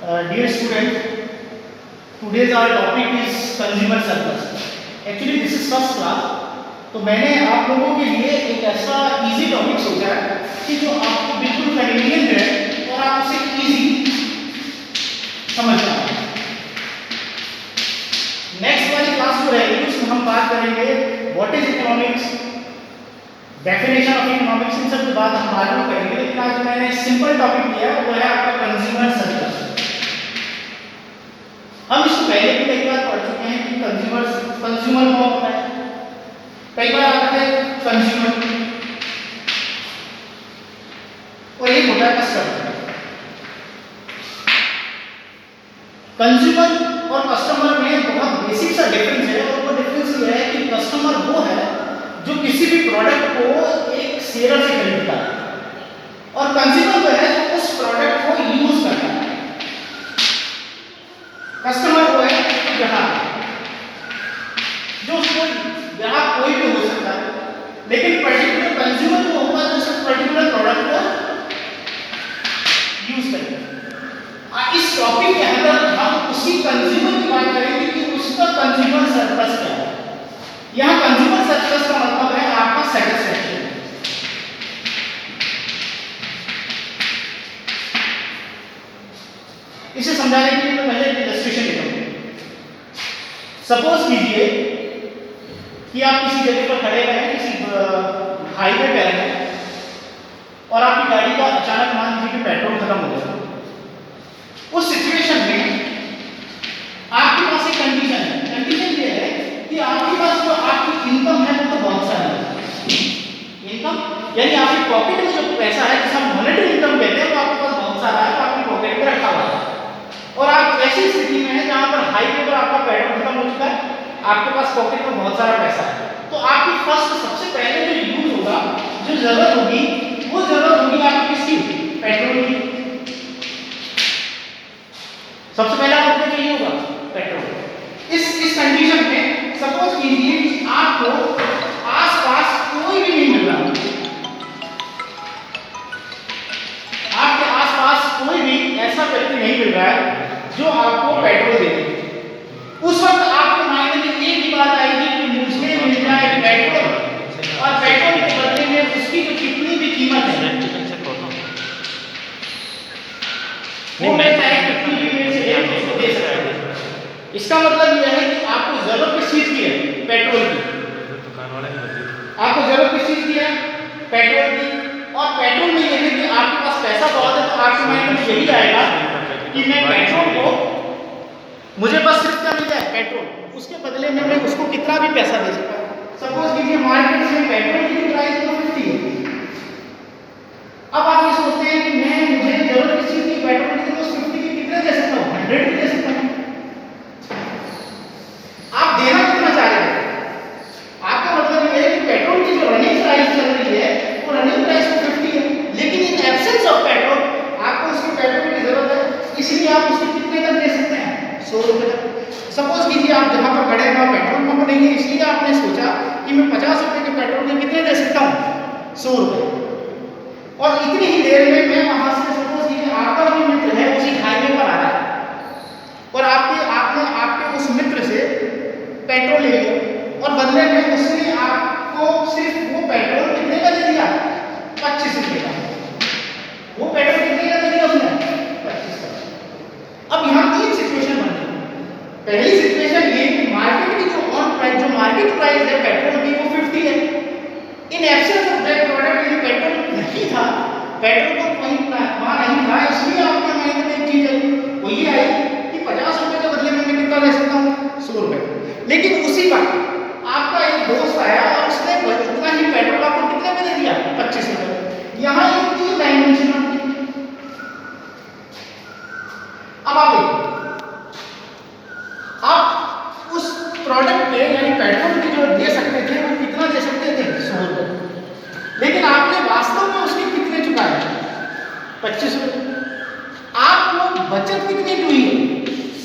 Dear student, today's our topic is consumer surplus. Actually this is first class. तो मैंने आप लोगों के लिए एक ऐसा इजी टॉपिक सोचा है कि जो आपको बिल्कुल कन्वीनियंट है और आप उसे इजी समझ पाए। नेक्स्ट वाली क्लास जो रहेगी उसमें हम बात करेंगे what is economics, definition of economics, इन सब के बाद हम बाद में करेंगे। लेकिन आज मैंने सिंपल टॉपिक लिया है, वो है आपका कंज्यूमर सर्विस। हम इसको पहले भी कई बार पढ़ चुके हैं कि कंज्यूमर कौन होता है। कई बार आता है कंज्यूमर और एक होता है कस्टमर। कंज्यूमर और कस्टमर में बहुत बेसिक सा डिफरेंस है, और वो डिफरेंस ये है कि कस्टमर वो है जो किसी भी प्रोडक्ट को एक सेलर से खरीदता है, और कंज्यूमर वो है जो उस प्रोडक्ट को यूज करता है। कस्टमर वो है ग्राहक, जो उसको ग्राहक कोई भी हो सकता है, लेकिन पर्टिकुलर कंज्यूमर वो होगा जो उस पर्टिकुलर प्रोडक्ट को यूज करता है। इस टॉपिक के अंदर हम उसी कंज्यूमर की बात करेंगे कि उसका कंज्यूमर सरप्लस क्या है। यहाँ कंज्यूमर सरप्लस का मतलब है आपका सेटिस्फैक्शन। इसे समझाने के लिए मैं पहले एक इलस्ट्रेशन देता हूँ। सपोज कीजिए कि आप किसी जगह पर खड़े हुए हैं, किसी हाईवे पे हैं, और आपकी गाड़ी का अचानक मान लीजिए कि पेट्रोल खत्म हो गया। उस सिचुएशन में आपके पास एक कंडीशन है। कंडीशन ये है कि आपके पास जो आपकी इनकम है वो तो बहुत सारी है। इनकम यानी आपकी पॉकेट में जो पैसा है, जिसे हम मॉनेटरी इनकम कहते हैं, वो आपके पास बहुत सारा है, तो आपकी पॉकेट में रखा हुआ है। और आप ऐसी स्थिति में है जहां पर हाईवे पर आपका पेट्रोल खत्म हो चुका है, आपके पास पॉकेट में बहुत सारा पैसा है। तो आपकी फर्स्ट सबसे पहले जो यूज होगा, जो जरूरत होगी, वो जरूरत होगी आपकी किसकी? पेट्रोल की। सबसे पहला आपको चाहिए होगा पेट्रोल। इस कंडीशन में सपोज कीजिए कि आपको आसपास कोई भी नहीं मिल रहा, आपके आसपास कोई भी ऐसा व्यक्ति नहीं मिल रहा है जो आपको पेट्रोल दे दे। उस वक्त आपके माइंड में एक ही बात आएगी कि मुझे मिल जाए पेट्रोल, और पेट्रोल के बदले में उसकी जो कितनी भी कीमत है वो मैं चाहे कितनी भी में से एक उसको दे सकता हूं। इसका मतलब यह है कि आपको जरूरत किस चीज की है? पेट्रोल की। आपको जरूरत किस चीज की है? पेट्रोल की। और पेट्रोल में यह है कि आपके पास पैसा बहुत है, तो आपके माइंड में यही आएगा कि मैं पेट्रोल को, मुझे बस सिर्फ क्या मिल जाए? पेट्रोल। उसके बदले में मैं उसको कितना भी पैसा दे सकता हूं। सपोज कीजिए मार्केट में पेट्रोल की प्राइस तो 50 है। अब आप ये सोचते हैं कि मुझे जरूरत किस चीज की? पेट्रोल की। तो 50 की कितने दे सकता हूं? 100 भी दे सकता हूं। आप देना कितना चाह रहे हैं? आपका मतलब ये है कि पेट्रोल की जो रनिंग प्राइस चल रही है वो रनिंग प्राइस तो 50 है, लेकिन इन एब्सेंस ऑफ पेट्रोल आपको उसकी पेट्रोल की जरूरत है, इसलिए आप उसके कितने तक दे सकते हैं? 100 रुपए तक। सपोज कीजिए आप जहां पर खड़े हैं पेट्रोल पंप नहीं है, इसलिए आपने सोचा कि मैं 50 रुपए के पेट्रोल के कितने दे सकता हूं? 100 रुपए। और इतनी ही देर में मैं वहां से, सपोज कीजिए आपका भी मित्र है उसी हाईवे पर आ रहा है, और आपने उस मित्र से पेट्रोल ले लिया, और बदले में उसने आपको सिर्फ वो पेट्रोल कितने का दे दिया? 25 रुपए का। वो पेट्रोल कितने का दे दिया उसने? 25 का। अब यहाँ 3 सिचुएशन बन गई। पहली सिचुएशन ये कि मार्केट की जो मार्केट प्राइस है पेट्रोल की वो 50 है। In absence of that product, ये पेट्रोल नहीं था, पेट्रोल को कहीं वहां नहीं था, इसलिए आपके माइंड में एक चीज है वो ये आई कि 50 रुपए के बदले में मैं कितना ले सकता हूँ? 100 रुपए। लेकिन उसी वक्त आपका एक दोस्त आया और उसने उतना ही पेट्रोल आपको कितने में दे दिया? 25 रुपए। यहाँ ये 3 डायमेंशन होती है। अब आप देखिए, आप उस प्रोडक्ट पे यानी पेट्रोल की जो दे सकते थे वो कितना दे सकते थे? 100 रुपए। लेकिन आपने वास्तव में उसके कितने चुकाए? 25 रुपए। आपको बचत कितनी हुई है?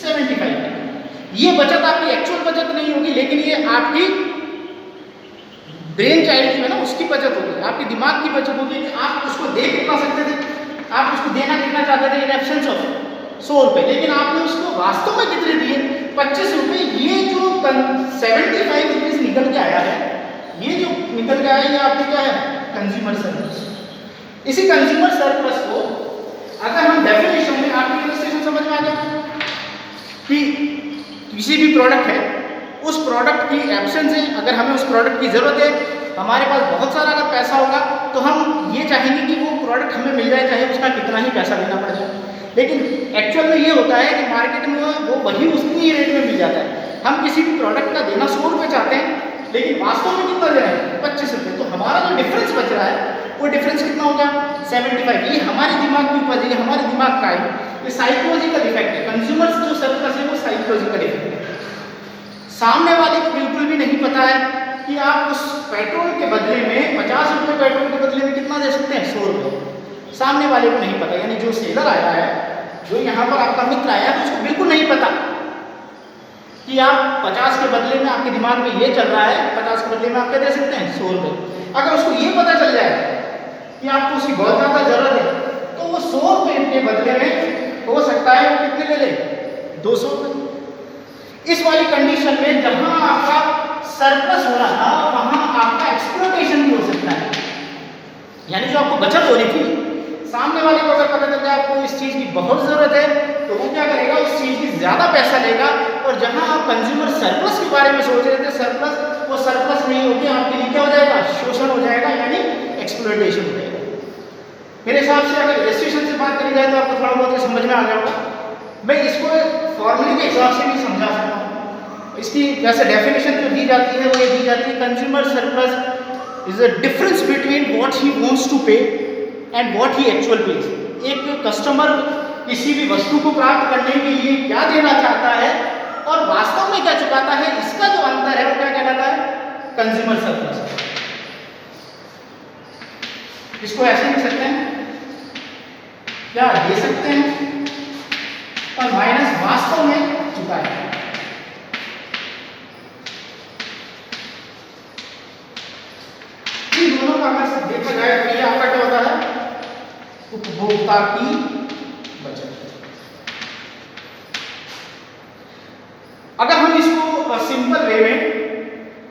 75। ये बचत आपकी एक्चुअल बचत नहीं होगी, लेकिन ये आपकी ब्रेन चाइल्ड जो है ना उसकी बचत होगी, आपके दिमाग की बचत होगी कि आप उसको दे कितना सकते थे, आप उसको देना कितना चाहते थे इन एब्सेंस ऑफ 100 रुपये, लेकिन आपने उसको वास्तव में कितने दिए? 25 रुपये। ये जो 75 रुपीज़ निकल के आया है, ये जो निकल के आया है, ये आपकी क्या है? Consumer surplus. इसी कंज्यूमर सरप्लस को अगर हम डेफिनेशन में, आपकी इलस्ट्रेशन समझ में आ गया कि किसी भी प्रोडक्ट है, उस प्रोडक्ट की एब्सेंस है, अगर हमें उस प्रोडक्ट की ज़रूरत है, हमारे पास बहुत सारा अगर पैसा होगा तो हम ये चाहेंगे कि वो प्रोडक्ट हमें मिल जाए, चाहे उसका कितना ही पैसा देना पड़ जाए। लेकिन एक्चुअल में ये होता है कि मार्केट में वो वही उतनी ही रेट में मिल जाता है। हम किसी भी प्रोडक्ट का देना 100 रुपये चाहते हैं, लेकिन वास्तव में कितना दे रहे हैं? 25 रुपये। तो हमारा जो डिफरेंस बच रहा है, वो डिफरेंस कितना होगा? 75। ये हमारे दिमाग की उपज है, हमारे दिमाग का है, ये साइकोलॉजिकल इफेक्ट है। कंज्यूमर्स जो सरप्लस है वो साइकोलॉजिकल इफेक्ट है। सामने वाले को बिल्कुल भी नहीं पता है कि आप उस पेट्रोल के बदले में 50 रुपये, पेट्रोल के बदले में कितना दे सकते हैं? 100 रुपये। सामने वाले को नहीं पता, यानी जो सेलर आया है, जो यहाँ पर आपका मित्र आया है, तो उसको बिल्कुल नहीं पता कि आप 50 के बदले में, आपके दिमाग में ये चल रहा है 50 के बदले में आप क्या दे सकते हैं? 100 रुपये। अगर उसको ये पता चल जाए कि आपको उसकी बहुत ज़्यादा ज़रूरत है, तो वो 100 रुपये के बदले में हो सकता है वो कितने ले ले? 200 रुपये। इस वाली कंडीशन में जहां आपका सरप्लस हो रहा था, वहां आपका एक्सप्लॉयटेशन भी हो सकता है। यानी जो आपको बचत हो रही थी, सामने वाले को अगर पता चल जाए आपको इस चीज़ की बहुत ज़रूरत है, तो वो क्या करेगा? उस चीज़ की ज़्यादा पैसा लेगा। और जहां आप कंज्यूमर सरप्लस के बारे में सोच रहे थे, सरप्लस, वो सरप्लस नहीं होकर आपके लिए क्या हो जाएगा? शोषण हो जाएगा, यानी एक्सप्लॉयटेशन हो जाएगा। मेरे हिसाब से अगर रजिस्ट्रेशन से बात करी जाए तो आपको थोड़ा बहुत समझ में आ गया होगा। मैं इसको फॉर्मूले के हिसाब से भी समझा सकता हूँ। इसकी जैसे डेफिनेशन जो दी जाती है वो ये दी जाती है, consumer surplus is a difference between what he wants to pay and what he actual pays. एक कस्टमर किसी भी वस्तु को प्राप्त करने के लिए क्या देना चाहता है और वास्तव में क्या चुकाता है, इसका जो अंतर है वो क्या कहलाता है? Consumer surplus. इसको ऐसे लिख सकते हैं, क्या दे सकते हैं और माइनस वास्तव में चुकाया। इन दोनों का अगर देखा जाए तो ये आपका क्या होता है? उपभोक्ता की बचत। अगर हम इसको सिंपल वे में,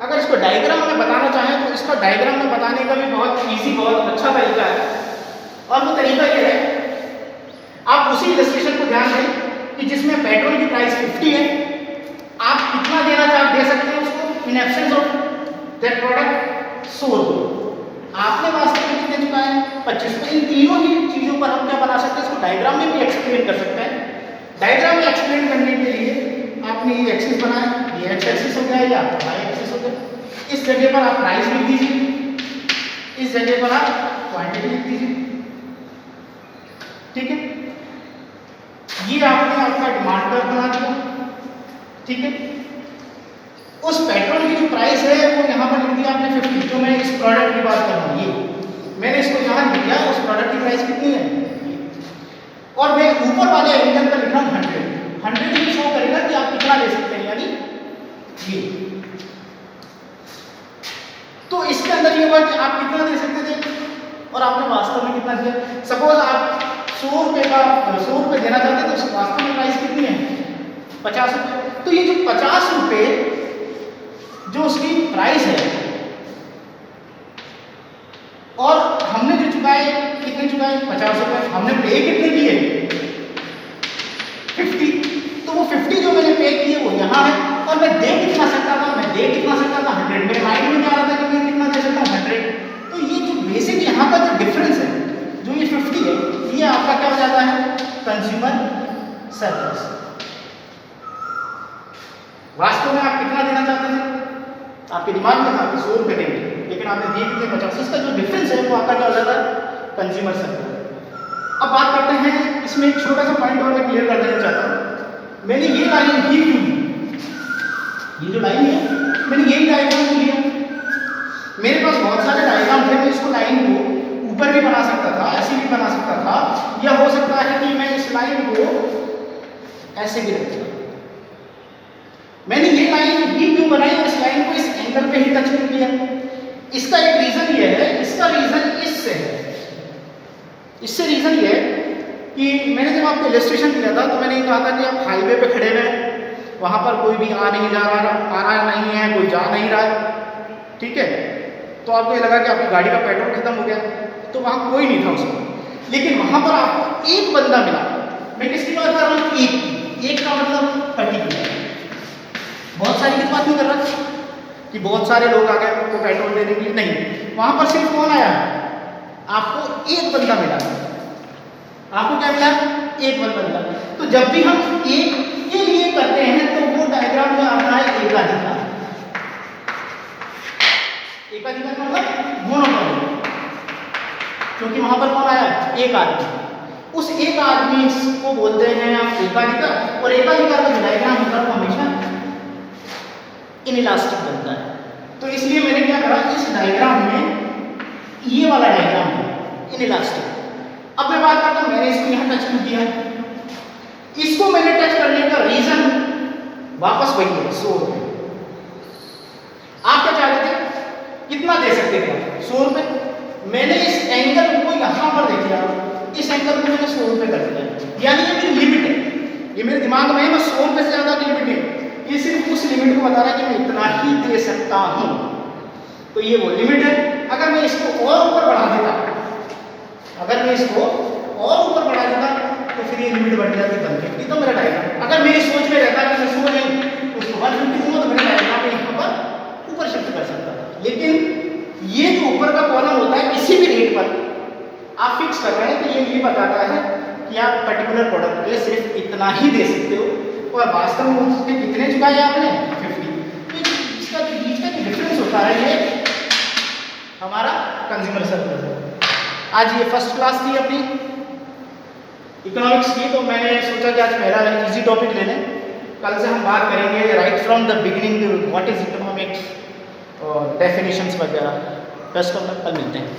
अगर इसको डायग्राम में बताना चाहें तो इसका डायग्राम में बताने का भी बहुत इजी, बहुत अच्छा तरीका है। और वो तरीका ये है, आप उसी इलस्ट्रेशन को ध्यान दें कि जिसमें पेट्रोल की प्राइस 50 है, आप कितना दे सकते हैं उसको in absence of that product? 100 रुपये। आपने वास्तव में कितने चुकाए हैं? 25 रुपये। इन तीनों ही चीज़ों पर हम क्या बना सकते हैं? इसको डायग्राम में भी एक्सप्लेन कर सकते हैं। डायग्राम में एक्सप्लेन करने के लिए आपने ये एक्सिस बनाया, ये एक्स एक्सिस हो गया या वाई एक्सिस हो गया। इस जगह पर आप प्राइस लिख दीजिए, इस जगह पर आप क्वांटिटी लिख दीजिए, ठीक है। ये आपने आपका डिमांड कर्व बना दिया, ठीक है। उस पेट्रोल की जो प्राइस है वो यहाँ पर लिख दिया आपने 50। तो मैं इस प्रोडक्ट की बात कर रहा हूँ, ये मैंने इसको यहाँ लिख दिया, उस प्रोडक्ट की प्राइस कितनी है। और मैं ऊपर वाले एलिमेंट पर लिख रहा हूँ 100 ही शो करेगा कि आप कितना ले सकते हैं, यानी ये। तो इसके अंदर ये हुआ कि आप कितना दे सकते थे और आपने वास्तव में कितना दिया। सपोज आप 100 रुपये देना चाहते हैं, तो वास्तव में प्राइस कितनी है? 50 रुपये। तो ये जो 50 रुपये जो उसकी प्राइस है और हमने जो चुकाए, कितने चुकाए? 50 रुपये। हमने पे कितने किए? 50। तो वो 50 जो मैंने पे किए वो यहाँ है, और मैं दे कितना सकता था? मैं दे कितना सकता था? 100। मेरे माइंड में क्या आ रहा था कि मैं कितना दे सकता हूँ? 100। तो ये जो बेसिक यहाँ का जो डिफरेंस है, जो ये 50 है, ये आपका क्या हो जाता है? Consumer surplus. वास्तव में आप कितना देना चाहते थे? आपके दिमाग में था कि 100 रुपये देंगे, लेकिन आपने दिए कितने? 50। इसका जो डिफरेंस है वो आपका क्या हो जाता है? Consumer surplus. अब बात करते हैं, इसमें एक छोटा सा पॉइंट और मैं क्लियर कर देना चाहता हूँ। मैंने ये लाइन ही क्यों ली? ये जो लाइन है, मैंने यही डायग्राम लिया। मेरे पास बहुत सारे डायग्राम थे, मैं इसको लाइन को ऊपर भी बना सकता था, ऐसे भी बना सकता था, या हो सकता है कि मैं इस लाइन को ऐसे भी रखता। मैंने ये लाइन भी क्यों बनाई और इस लाइन को इस एंगल पे ही टच कर दिया? इसका एक रीजन ये है, इसका रीजन इससे है। इससे रीजन ये है कि मैंने जब आपको इलस्ट्रेशन दिया था तो मैंने ये कहा था कि आप हाईवे पे खड़े हैं, वहाँ पर कोई भी आ रहा नहीं है, कोई जा नहीं रहा है, ठीक है। तो आपको ये लगा कि आपकी गाड़ी का पेट्रोल खत्म हो गया, तो वहाँ कोई नहीं था उस वक्त। लेकिन वहाँ पर आपको एक बंदा मिला। मैं किसकी बात कर रहा हूँ? एक का मतलब पर्टिकुलर। बहुत सारी की बात नहीं कर रहा कि बहुत सारे लोग आ गए आपको पेट्रोल देने के लिए, नहीं। वहाँ पर सिर्फ कौन आया? आपको एक बंदा मिला। आपको क्या मिला? एक बंदा मिला। तो जब भी हम एक के लिए करते हैं तो वो डायग्राम में आता है एकाधिकार। एकाधिकार मतलब मोनोपोली, क्योंकि वहां पर कौन आया? एक आदमी। उस एक आदमी को बोलते हैं आप एकाधिकार, और एकाधिकार का जो डायग्राम होता है वो हमेशा इनइलास्टिक बनता है। तो इसलिए मैंने क्या करा, इस डायग्राम में ये वाला डायग्राम है इनइलास्टिक। अब मैं बात करता हूँ, मैंने इसको यहाँ टच क्यों किया? इसको मैंने टच करने का रीजन वापस वही है, 100 रुपये। आप क्या चाह रहे थे? कितना दे सकते थे? 100 रुपये। मैंने इस एंगल को यहाँ पर देखिए, इस एंगल को मैंने 100 रुपये कर दिया, यानी ये मेरी लिमिट है। ये मेरे दिमाग में है, मैं 100 रुपये से ज़्यादा की लिमिट है। ये सिर्फ उस लिमिट को बता रहा है कि मैं इतना ही दे सकता हूँ। तो ये वो लिमिट है। अगर मैं इसको और ऊपर बढ़ा देता, तो फिर ये लिमिट बढ़ जाती 150। तो मेरा डायग्राम, अगर मेरी सोच में रहता कि मैं 100 नहीं उसको 150 दूंगा, तो मेरा डायग्राम यहाँ पर ऊपर शिफ्ट कर सकता था। लेकिन ये जो ऊपर का कॉलम होता है, किसी भी रेट पर आप फिक्स कर रहे हैं, तो ये बताता है कि आप पर्टिकुलर प्रोडक्ट के लिए सिर्फ इतना ही दे सकते हो, और वास्तव में उसके कितने चुकाए आपने? 50। तो इसका जो बीच का जो डिफरेंस होता है, ये हमारा कंज्यूमर सर्विस है। आज ये फर्स्ट क्लास थी अपनी इकोनॉमिक्स की, तो मैंने सोचा कि आज पहला इजी टॉपिक ले लें। कल से हम बात करेंगे right from the beginning what is economics और डेफिनेशंस वगैरह। बेस्ट ऑफ लक, कल मिलते हैं।